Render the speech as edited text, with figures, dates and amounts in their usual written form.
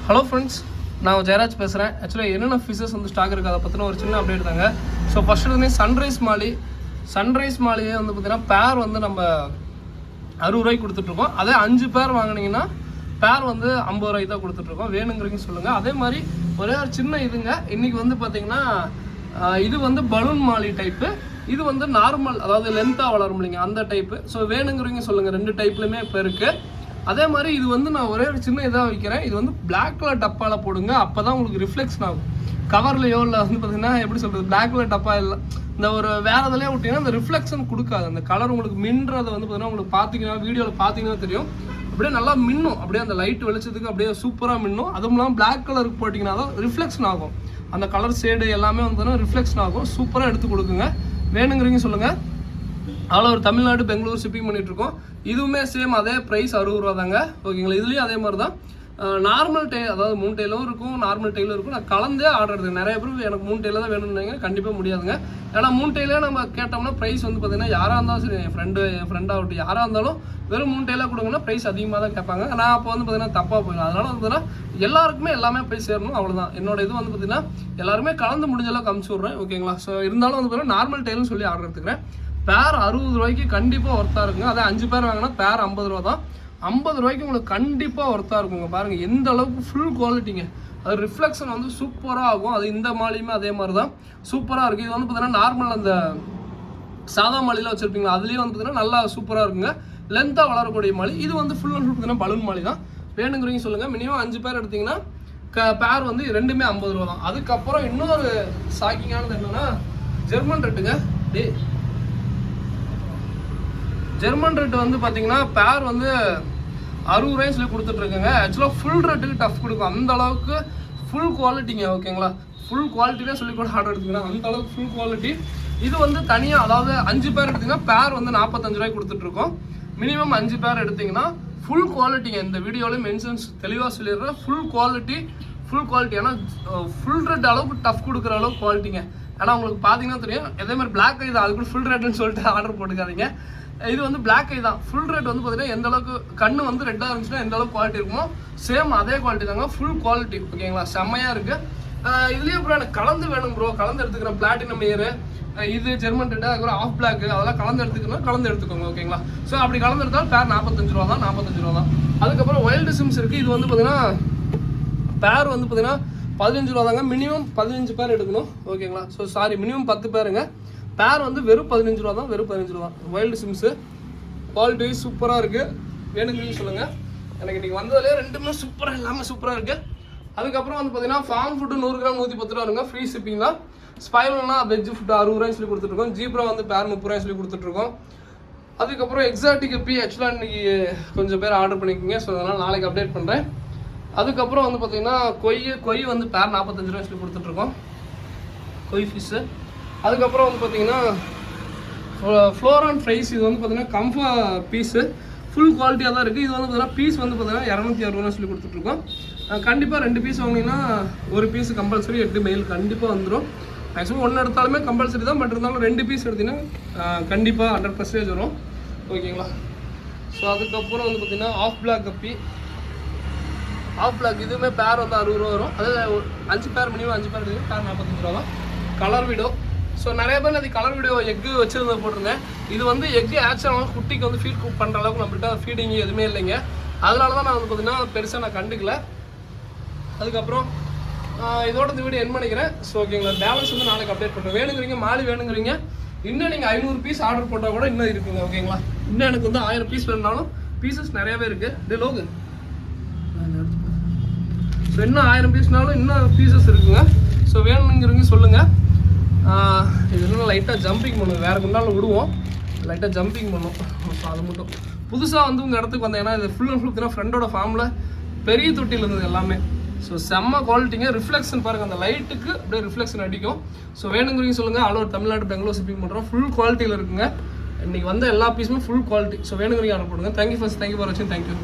Hello friends, நான் ஜெயராஜ் பேசுகிறேன். ஆக்சுவலாக என்னென்ன ஃபிஷஸ் வந்து ஸ்டாக் இருக்குது அதை பற்றின ஒரு சின்ன அப்டேட் தாங்க. ஸோ ஃபஸ்ட்டு வந்து சன்ரைஸ் மாலியே வந்து பார்த்திங்கன்னா பேர் வந்து நம்ம 60 ரூபாய்க்கு கொடுத்துட்ருக்கோம். அதே 5 பேர் வாங்கினீங்கன்னா பேர் வந்து 50 ரூபாய்க்கு தான் கொடுத்துட்ருக்கோம். வேணுங்கிறீங்க சொல்லுங்கள். அதே மாதிரி ஒரே ஒரு சின்ன இதுங்க, இன்றைக்கி வந்து பார்த்திங்கன்னா இது வந்து பலூன் மாலி டைப்பு, இது வந்து நார்மல், அதாவது லென்த்தாக வளரும் இல்லைங்க, அந்த டைப்பு. ஸோ வேணுங்கிறீங்க சொல்லுங்கள். 2 டைப்லையுமே இப்போ இருக்குது. அதே மாதிரி இது வந்து நான் ஒரே ஒரு சின்ன இதாக வைக்கிறேன். இது வந்து பிளாக் கலர் டப்பாவில் போடுங்க, அப்போ தான் உங்களுக்கு ரிஃப்ளெக்ஷன் ஆகும். கவர்லையோ இல்லை வந்து பார்த்தீங்கன்னா எப்படி சொல்கிறது, பிளாக் கலர் டப்பா இல்லை, இந்த ஒரு வேறு இதிலே விட்டிங்கன்னா அந்த ரிஃப்ளெக்ஷன் கொடுக்காது. அந்த கலர் உங்களுக்கு மின்றதை வந்து பார்த்தீங்கன்னா உங்களுக்கு பார்த்தீங்கன்னா வீடியோவில் பார்த்தீங்கன்னா தெரியும், அப்படியே நல்லா மின்னும், அப்படியே அந்த லைட் வெளிச்சத்துக்கு அப்படியே சூப்பராக மின்னும். அதுவும் இல்லாமல் பிளாக் கலருக்கு போட்டிங்கன்னா தான் ரிஃப்ளெக்ஷன் ஆகும். அந்த கலர் ஷேடு எல்லாமே வந்து ரிஃப்ளெக்ஷன் ஆகும். சூப்பராக எடுத்து கொடுக்குங்க. வேணுங்கிறீங்க சொல்லுங்கள். அவ்வளோ ஒரு தமிழ்நாடு பெங்களூர் ஷிப்பிங் பண்ணிகிட்ருக்கோம். இதுவுமே சேம் அதே ப்ரைஸ் 60 ரூபா தாங்க. ஓகேங்களா. இதுலேயும் அதே மாதிரி தான் நார்மல் டெய்ல், அதாவது 3 டெய்லும் இருக்கும், நார்மல் டெய்லும் இருக்கும். நான் கலந்தே ஆர்டர் எடுத்தேன். நிறைய பேர் எனக்கு 3 டெய்லில் தான் வேணும்னாங்க. கண்டிப்பாக முடியாதுங்க. ஏன்னா 3 டெய்லே நம்ம கேட்டோம்னா ப்ரைஸ் வந்து பார்த்திங்கன்னா யாராக இருந்தாலும் சரி, என் ஃப்ரெண்டாகட்டும் யாராக இருந்தாலும் வெறும் 3 டெய்லாக கொடுங்கன்னா ப்ரைஸ் அதிகமாக தான் கேட்பாங்க. நான் அப்போ வந்து பார்த்திங்கன்னா தப்பாக போயிடும். அதனால் வந்து பார்த்தீங்கன்னா எல்லாருக்குமே எல்லாமே போய் சேரணும், அவ்வளோதான். என்னோட இது வந்து பார்த்திங்கன்னா எல்லாருமே கலந்து முடிஞ்சளவுக்கு அமுச்சு விட்றேன். ஓகேங்களா. ஸோ இருந்தாலும் வந்து பார்த்திங்கன்னா நார்மல் டெய்ல்னு சொல்லி ஆர்டர் எடுத்துக்கிறேன். பேர் 60 ரூபாய்க்கு கண்டிப்பாக ஒர்த்தாக இருக்குங்க. அதே 5 பேர் வாங்கினா பேர் 50 ரூபா தான். 50 ரூபாய்க்கு உங்களுக்கு கண்டிப்பாக ஒர்த்தாக இருக்குங்க. பாருங்கள் எந்த அளவுக்கு ஃபுல் குவாலிட்டிங்க. அது ரிஃப்ளெக்ஷன் வந்து சூப்பராக ஆகும். அது இந்த மாலியுமே அதே மாதிரி தான் சூப்பராக இருக்குது. இது வந்து பார்த்தீங்கன்னா நார்மல் அந்த சாதா மாலிலாம் வச்சுருப்பீங்களா, அதுலேயும் வந்து பார்த்தீங்கன்னா நல்லா சூப்பராக இருக்குங்க. லென்த்தாக வளரக்கூடிய மாலி. இது வந்து ஃபுல் அண்ட் ஃபுல் பார்த்தீங்கன்னா பலூன் மாலி தான். வேணுங்கிறீங்க சொல்லுங்கள். மினிமம் 5 பேர் எடுத்திங்கன்னா பேர் வந்து ரெண்டுமே 50 ரூபா தான். அதுக்கப்புறம் இன்னொரு ஷாக்கிங்கானது என்னென்னா ஜெர்மன் ரெட்டுங்க. ஜெர்மன் ரெட் வந்து பார்த்தீங்கன்னா பேர் வந்து 60 ரூபாய் சொல்லி கொடுத்துட்ருக்குங்க. ஆக்சுவலாக ஃபுல் ரெட்டுக்கு டஃப் கொடுக்கும். அந்த அளவுக்கு ஃபுல் குவாலிட்டிங்க. ஓகேங்களா. ஃபுல் குவாலிட்டியே சொல்லி கூட ஆர்டர் எடுத்துக்கலாம். அந்த அளவுக்கு ஃபுல் குவாலிட்டி. இது வந்து தனியாக, அதாவது 5 பேர் எடுத்திங்கன்னா பேர் வந்து 45 ரூபாய்க்கு கொடுத்துட்ருக்கோம். மினிமம் 5 பேர் எடுத்திங்கன்னா ஃபுல் குவாலிட்டிங்க. இந்த வீடியோவில் மென்ஷன்ஸ் தெளிவாக சொல்லிடுறேன். Full quality. ஏன்னா ஃபுல் ரெட் அளவுக்கு டஃப் கொடுக்குற அளவுக்கு குவாலிட்டிங்க. ஏன்னா உங்களுக்கு பார்த்தீங்கன்னா தெரியும். அதே மாதிரி பிளாக் ஐ தான், அது கூட ஃபுல் ரெட்டுன்னு சொல்லிட்டு ஆர்டர் போட்டுக்காதீங்க. இது வந்து பிளாக் ஐ தான். ஃபுல் ரெட் வந்து பார்த்தீங்கன்னா எந்த அளவுக்கு கண்ணு வந்து ரெட்டாக இருந்துச்சுன்னா எந்த அளவுக்கு குவாலிட்டி இருக்குமோ சேம் அதே குவாலிட்டி தாங்க. Full quality. ஓகேங்களா. செம்மையாக இருக்குது. இதுலேயே அப்புறம் எனக்கு கலந்து வேணும் ப்ரோ, கலந்து எடுத்துக்கிறேன். பிளாட்டினம் இயர், இது ஜெர்மன் ரெட்டு, அதுக்கப்புறம் ஆஃப் பிளாக், அதெல்லாம் கலந்து எடுத்துக்கோங்க. ஓகேங்களா. ஸோ அப்படி கலந்து எடுத்தாலும் பேர் 45 ரூபா தான். அதுக்கப்புறம் வைல்டு சிம்ஸ் இருக்குது. இது வந்து பார்த்தீங்கன்னா பேர் வந்து பார்த்தீங்கன்னா 15 ரூபா தாங்க. மினிமம் 15 பேர் எடுக்கணும். ஓகேங்களா. ஸோ சாரி, மினிமம் 10 பேருங்க. பேர் வந்து வெறும் 15 ரூபா தான். வைல்டு சிம்ஸு குவாலிட்டி சூப்பராக இருக்குது. வேணுங்கிறீங்க சொல்லுங்கள். எனக்கு இன்றைக்கி வந்ததுலேயே ரெண்டுமே சூப்பராக, எல்லாமே சூப்பராக இருக்குது. அதுக்கப்புறம் வந்து பார்த்தீங்கன்னா ஃபார்ம் ஃபுட்டு 100 கிராம் 110 ரூபா வருங்க. ஃப்ரீ ஷிப்பிங் தான். ஸ்பைரல்னா வெஜ் ஃபுட்டு 60 ரூபாய் சொல்லி கொடுத்துட்ருக்கோம். ஜீப்ரா வந்து பேர் 30 ரூபாய் சொல்லி கொடுத்துட்ருக்கோம். அதுக்கப்புறம் எக்ஸாட்டிக் பி ஆக்சுவலாக இன்றைக்கி கொஞ்சம் பேர் ஆர்டர் பண்ணிக்கோங்க. ஸோ அதனால் நாளைக்கு அப்டேட் பண்ணுறேன். அதுக்கப்புறம் வந்து பார்த்தீங்கன்னா கொய் வந்து பேர் 45 ரூபாய் சொல்லி கொடுத்துட்ருக்கோம். கொய் ஃபிஷ்ஷு. அதுக்கப்புறம் வந்து பார்த்தீங்கன்னா ஃப்ளோரான் ஃப்ரைஸ். இது வந்து பார்த்தீங்கன்னா கம்ஃபா பீஸு ஃபுல் குவாலிட்டியாக தான் இருக்குது. இது வந்து பார்த்தீங்கன்னா பீஸ் வந்து பார்த்தீங்கன்னா 260 சொல்லி கொடுத்துட்ருக்கோம். கண்டிப்பாக 2 பீஸ் வாங்கினீங்கன்னா ஒரு பீஸ் கம்பல்சரி 8 மெயில் கண்டிப்பாக வந்துடும். மேக்ஸிமம் 1 எடுத்தாலுமே கம்பல்சரி தான். பட் இருந்தாலும் 2 பீஸ் எடுத்திங்கன்னா கண்டிப்பாக 100% வரும். ஓகேங்களா. ஸோ அதுக்கப்புறம் வந்து பார்த்தீங்கன்னா ஆஃப் பிளாக் கப்பி. ஆஃப் பிளாக் இதுவுமே பேர் வந்து 60 ரூபா வரும். அது 5 பேர் மினிமம் 5 பேர் எடுத்து பேர் 45 ரூபா தான். Colour video. ஸோ நிறைய பேர் அது கலர் வீடியோ எக்கு வச்சுருந்த போட்டிருந்தேன். இது வந்து எக்கு ஆக்சுவலாக குட்டிக்கு வந்து ஃபீட் பண்ணுற அளவுக்கு நம்மள்கிட்ட ஃபீடிங் எதுவுமே இல்லைங்க. அதனால தான் நான் வந்து பார்த்தீங்கன்னா பெருசாக நான் கண்டுக்கல. அதுக்கப்புறம் இதோட இந்த வீடியோ என் பண்ணிக்கிறேன். ஸோ ஓகேங்களா. பேலன்ஸ் வந்து நாளைக்கு அப்டேட் பண்ணுறேன். வேணுங்கிறீங்க மாலி வேணுங்கிறீங்க இன்னும் நீங்கள் 500 பீஸ் ஆர்டர் போட்டால் கூட இன்னும் இருக்குங்க. ஓகேங்களா. இன்னும் எனக்கு வந்து 1000 பீஸ் வேணுனாலும் பீசஸ் நிறையாவே இருக்குது. லோகு ஸோ இன்னும் 1000 பீஸ்னாலும் இன்னும் பீசஸ் இருக்குங்க. ஸோ வேணுங்கிறவங்க சொல்லுங்கள். இது இன்னும் லைட்டாக ஜம்பிங் பண்ணுவோம். வேறு முன்னாலும் விடுவோம், லைட்டாக ஜம்பிங் பண்ணும். ஸோ அது மட்டும் புதுசாக வந்து உங்கள் இடத்துக்கு வந்தேன். ஏன்னா இது ஃபுல் அண்ட் ஃபுல் ஃப்ரெண்டோட ஃபார்மில் பெரிய தொட்டியில் இருந்தது எல்லாமே. ஸோ செம்ம குவாலிட்டிங்க. ரிஃப்ளெக்ஷன் பாருங்கள், அந்த லைட்டுக்கு அப்படியே ரிஃப்ளெக்ஷன் அடிக்கும். ஸோ வேணுங்கிறீங்க சொல்லுங்கள். All over Tamil Nadu Bangalore shipping பண்ணுறோம். ஃபுல் குவாலிட்டியில் இருக்குங்க. இன்றைக்கி வந்த எல்லா பீஸுமே ஃபுல் குவாலிட்டி. ஸோ வேணுங்கிறீங்க ஆர்டர் போடுங்க. தேங்க்யூ ஃபார் வாட்சிங். தேங்க்யூ.